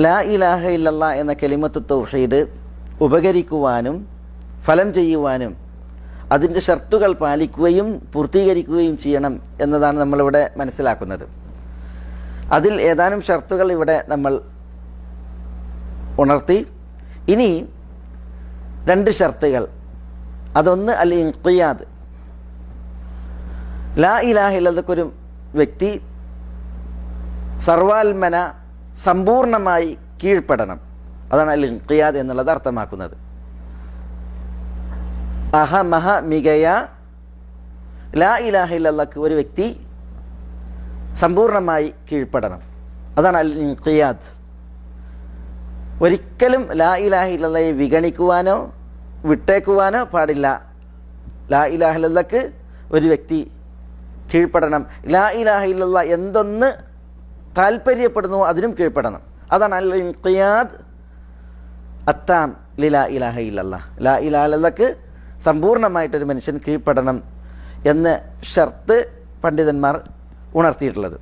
ലാ ഇലാഹ ഇല്ലല്ലാ എന്ന കലിമത്ത് തൗഹീദ് ഉപകരിക്കുവാനും ഫലം ചെയ്യുവാനും അതിൻ്റെ ഷർത്തുകൾ പാലിക്കുകയും പൂർത്തീകരിക്കുകയും ചെയ്യണം എന്നതാണ് നമ്മളിവിടെ മനസ്സിലാക്കുന്നത്. അതിൽ ഏതാനും ഷർത്തുകൾ ഇവിടെ നമ്മൾ ഉണർത്തി. ഇനി രണ്ട് ഷർത്തുകൾ, അതൊന്ന് അൽ ഇൻഖിയാദ്. ലാ ഇലാഹ ഇല്ലല്ലാഹ് ഒരു വ്യക്തി സർവാത്മന സമ്പൂർണമായി കീഴ്പ്പെടണം. അതാണ് അൽ ഇൻഖിയാദ് എന്നുള്ളത് അർത്ഥമാക്കുന്നത്. അഹമഹ മികയ ലാ ഇലാഹ ഇല്ലല്ലാഹ് ഒരു വ്യക്തി സമ്പൂർണമായി കീഴ്പ്പെടണം. അതാണ് അൽ ഇൻഖിയാദ്. ഒരിക്കലും ലാ ഇലാഹ ഇല്ലല്ലാഹയെ വിഗണിക്കുവാനോ വിട്ടേക്കുവാനോ പാടില്ല. ലാ ഇലാഹ ഇല്ലല്ലാഹ് ഒരു വ്യക്തി കീഴ്പ്പെടണം. ലാ ഇലാഹ ഇല്ലല്ലാഹ് എന്തൊന്ന് താല്പര്യപ്പെടുന്നു അതിനും കീഴ്പ്പെടണം. അതാണ് അൽ ഇൻഖിയാദ് അത്താം ലിലാ ഇലാഹ ഇല്ലല്ലാഹ്. ലാ ഇലാഹ ഇല്ലല്ലാഹ് സമ്പൂർണമായിട്ടൊരു മനുഷ്യൻ കീഴ്പ്പെടണം എന്ന് ഷർത്ത് പണ്ഡിതന്മാർ ഉണർത്തിയിട്ടുള്ളത്.